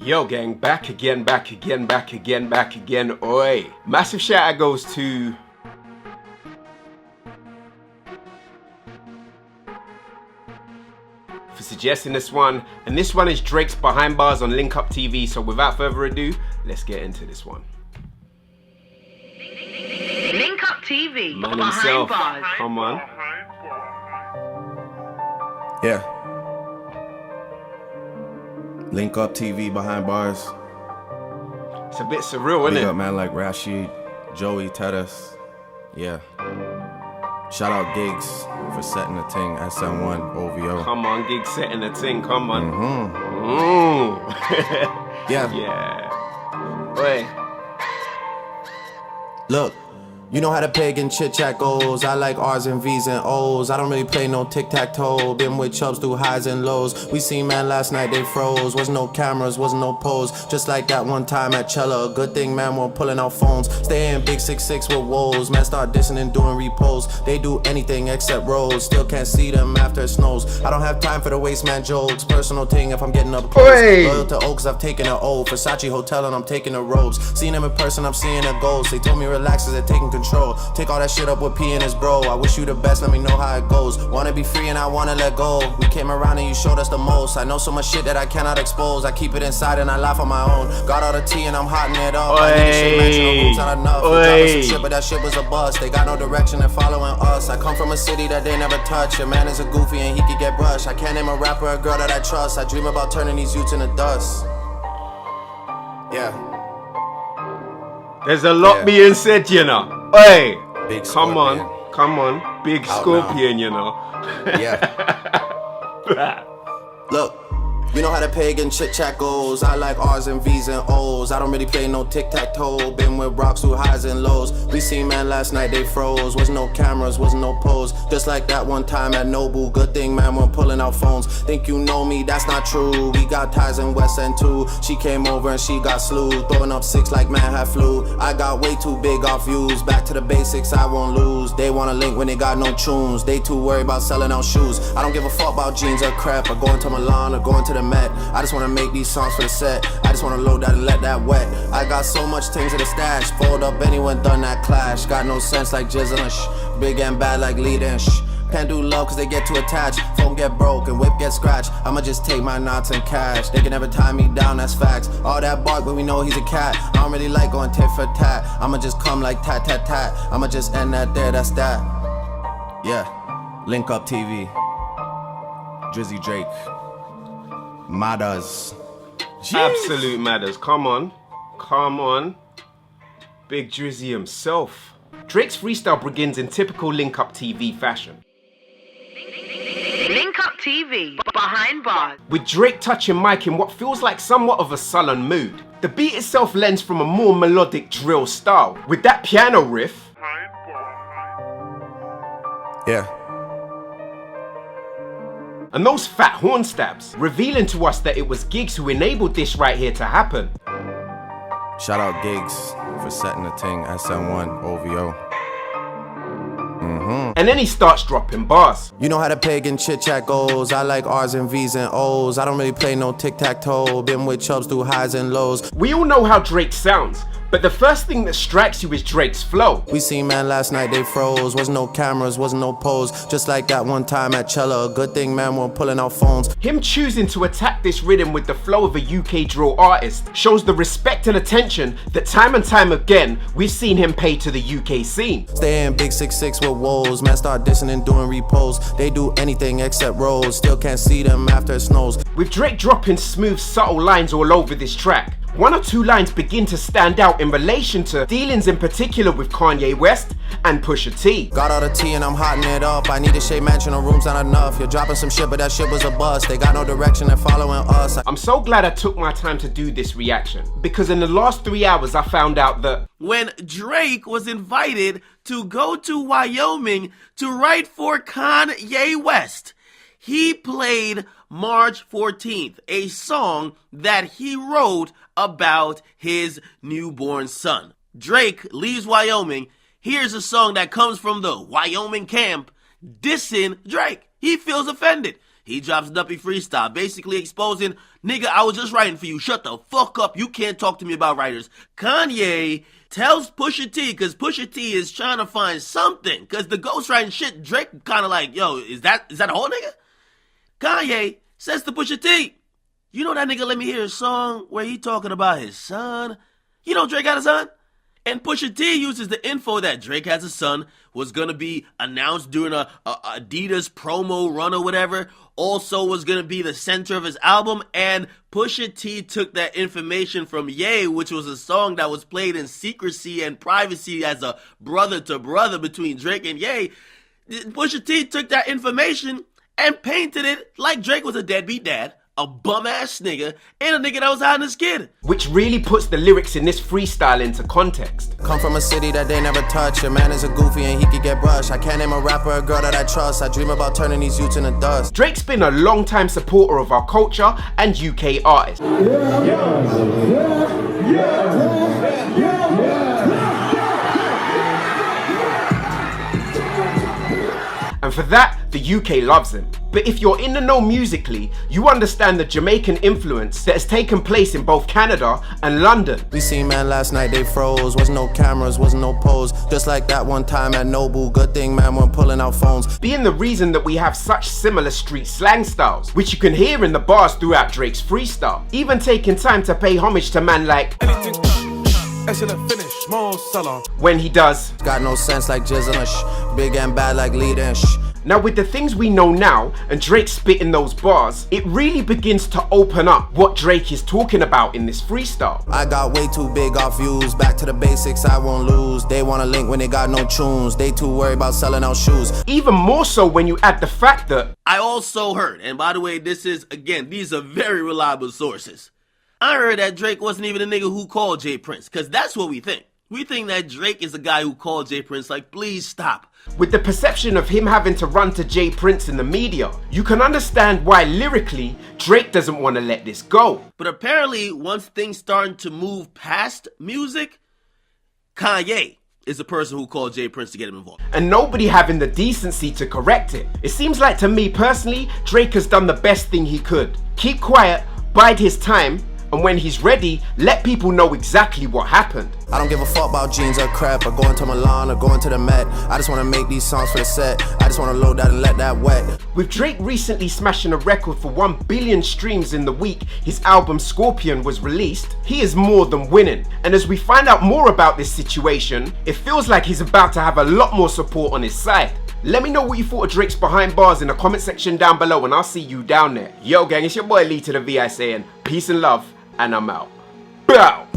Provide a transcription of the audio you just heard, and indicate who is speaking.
Speaker 1: Yo gang, back again, oi. Massive shout out goes to for suggesting this one, and this one is Drake's Behind Bars on Link Up TV, so without further ado, let's get into this one.
Speaker 2: Link Up TV,
Speaker 1: Man
Speaker 2: Behind
Speaker 1: himself,
Speaker 2: Bars.
Speaker 1: come on.
Speaker 3: Yeah. Link Up TV, Behind Bars.
Speaker 1: It's a bit surreal, isn't
Speaker 3: Big
Speaker 1: it?
Speaker 3: up man like Rashid, Joey, Tedas. Yeah. Shout out Gigs for setting the ting, SN1, OVO.
Speaker 1: Come on, gig setting the thing, come on.
Speaker 3: Yeah.
Speaker 1: Yeah. Oi.
Speaker 3: Look, you know how the pagan chit-chat goes. I like R's and V's and O's. I don't really play no tic-tac-toe. Been with chubs through highs and lows. We seen man last night, they froze. Wasn't no cameras, wasn't no pose. Just like that one time at Cella. Good thing man weren't pulling out phones. Stay in big 6'6" with woes. Man start dissing and doing repos. They do anything except rolls. Still can't see them after it snows. I don't have time for the waste man jokes. Personal thing if I'm getting up close.
Speaker 1: Oi.
Speaker 3: Loyal to Oaks, I've taken an O. Versace Hotel and I'm taking the robes. Seen them in person, I'm seeing a ghost. They told me relax as they're taking control. Take all that shit up with P and his bro. I wish you the best, let me know how it goes. Wanna be free and I wanna let go. We came around and you showed us the most. I know so much shit that I cannot expose. I keep it inside and I laugh on my own. Got all the tea and I'm hotting it up. I need a shit mansion, no rooms not enough. We dropping some shit, but that shit was a bust. They got no direction, they're following us. I come from a city that they never touch. Your man is a goofy and he could get brushed. I can't name a rapper or a girl that I trust. I dream about turning these youths into dust. Yeah.
Speaker 1: There's a lot being said, you know. Oi.
Speaker 3: Big
Speaker 1: Come on,
Speaker 3: Scorpion.
Speaker 1: come on. Big
Speaker 3: Out
Speaker 1: Scorpion, you know.
Speaker 3: Yeah. Look, you know how the pagan chit-chat goes. I like R's and V's and O's. I don't really play no tic-tac-toe. Been with rocks through highs and lows. We seen man last night, they froze. Wasn't no cameras, wasn't no pose. Just like that one time at Nobu. Good thing man weren't pulling out phones. Think you know me, that's not true. We got ties in West End too. She came over and she got slewed. Throwing up 6 like man had flu. I got way too big off views. Back to the basics, I won't lose. They wanna link when they got no tunes. They too worried about selling out shoes. I don't give a fuck about jeans or crap. Or going to Milan or going to the Met. I just wanna make these songs for the set. I just wanna load that and let that wet. I got so much things in the stash. Fold up anyone done that clash. Got no sense like Jizzle and shh. Big and bad like Lead and shh. Can't do love cause they get too attached. Phone get broke and whip get scratched. I'ma just take my knots and cash. They can never tie me down, that's facts. All that bark but we know he's a cat. I don't really like going tit for tat. I'ma just come like tat tat tat. I'ma just end that there, that's that. Yeah, Link Up TV, Drizzy Drake, Matters.
Speaker 1: Absolute matters. Come on. Come on. Big Drizzy himself. Drake's freestyle begins in typical Link Up TV fashion,
Speaker 2: Link Up TV, Behind Bars.
Speaker 1: with Drake touching mic in what feels like somewhat of a sullen mood. The beat itself lends from a more melodic drill style, with that piano riff
Speaker 3: Yeah.
Speaker 1: and those fat horn stabs, revealing to us that it was Giggs who enabled this right here to happen.
Speaker 3: Shout out Gigs for setting the ting, SN1, OVO.
Speaker 1: And then he starts dropping bars.
Speaker 3: You know how the pagan chit-chat goes. I like R's and V's and O's. I don't really play no tic-tac-toe. Been with chubs through highs and lows.
Speaker 1: We all know how Drake sounds, but the first thing that strikes you is Drake's flow.
Speaker 3: We seen man last night, they froze. Wasn't no cameras, wasn't no pose. Just like that one time at Cella. Good thing man weren't pulling out phones.
Speaker 1: Him choosing to attack this rhythm with the flow of a UK drill artist shows the respect and attention that time and time again we've seen him pay to the UK scene.
Speaker 3: Stay in big 6'6" with woes. Man start dissing and doing repos. They do anything except rolls. Still can't see them after it snows.
Speaker 1: With Drake dropping smooth, subtle lines all over this track, one or two lines begin to stand out in relation to dealings in particular with Kanye West and Pusha T.
Speaker 3: Got all the tea and I'm hotting it up. I need a shade mansion, no rooms not enough. You're dropping some shit, but that shit was a bust. They got no direction, they're following us.
Speaker 1: I'm so glad I took my time to do this reaction, because in the last 3 hours I found out that
Speaker 4: when Drake was invited to go to Wyoming to write for Kanye West, he played March 14th, a song that he wrote about his newborn son. Drake leaves Wyoming. Here's a song that comes from the Wyoming camp dissing Drake. He feels offended. He drops Duppy Freestyle, basically exposing, nigga, I was just writing for you. Shut the fuck up. You can't talk to me about writers. Kanye tells Pusha T, because Pusha T is trying to find something, because the ghostwriting shit, Drake kind of like, yo, is that a whole nigga? Kanye says to Pusha T, you know that nigga let me hear a song where he talking about his son? You know Drake got a son? And Pusha T uses the info that Drake has a son, was going to be announced during a Adidas promo run or whatever, also was going to be the center of his album, and Pusha T took that information from Ye, which was a song that was played in secrecy and privacy as a brother to brother between Drake and Ye. Pusha T took that information and painted it like Drake was a deadbeat dad, a bum-ass nigga, and a nigga that was hiding his kid.
Speaker 1: Which really puts the lyrics in this freestyle into context.
Speaker 3: Come from a city that they never touch. Your man is a goofy and he could get brushed. I can't name a rapper or a girl that I trust. I dream about turning these youths into dust.
Speaker 1: Drake's been a long-time supporter of our culture and UK artists. And for that, the UK loves him. But if you're in the know musically, you understand the Jamaican influence that has taken place in both Canada and London.
Speaker 3: We seen man last night, they froze. Wasn't no cameras, wasn't no pose. Just like that one time at Noble. Good thing man weren't pulling out phones.
Speaker 1: Being the reason that we have such similar street slang styles, which you can hear in the bars throughout Drake's freestyle. Even taking time to pay homage to man like
Speaker 5: excellent finish, Mo Salah.
Speaker 1: When he does
Speaker 3: Got no sense like Jizzle. Big and bad like Lead and
Speaker 1: Now with the things we know now and Drake spitting those bars, it really begins to open up what Drake is talking about in this freestyle.
Speaker 3: I got way too big off views. Back to the basics, I won't lose. They wanna link when they got no tunes. They too worried about selling out shoes.
Speaker 1: Even more so when you add the fact that
Speaker 4: I also heard, and by the way, these are very reliable sources. I heard that Drake wasn't even a nigga who called Jay Prince, because that's what we think. We think that Drake is the guy who called Jay Prince like, please stop.
Speaker 1: with the perception of him having to run to Jay Prince in the media, you can understand why lyrically Drake doesn't want to let this go.
Speaker 4: But apparently once things starting to move past music, Kanye is the person who called Jay Prince to get him involved.
Speaker 1: And nobody having the decency to correct it. It seems like to me personally, Drake has done the best thing he could. Keep quiet, bide his time, and when he's ready, let people know exactly what happened.
Speaker 3: I don't give a fuck about jeans or crap, or going to Milan or going to the Met. I just want to make these songs for the set. I just want to load that and let that wet.
Speaker 1: With Drake recently smashing a record for 1 billion streams in the week his album Scorpion was released, he is more than winning. And as we find out more about this situation, it feels like he's about to have a lot more support on his side. Let me know what you thought of Drake's Behind Bars in the comment section down below, and I'll see you down there. Yo gang, it's your boy LeeToTheVI saying peace and love, and I'm out. Bow!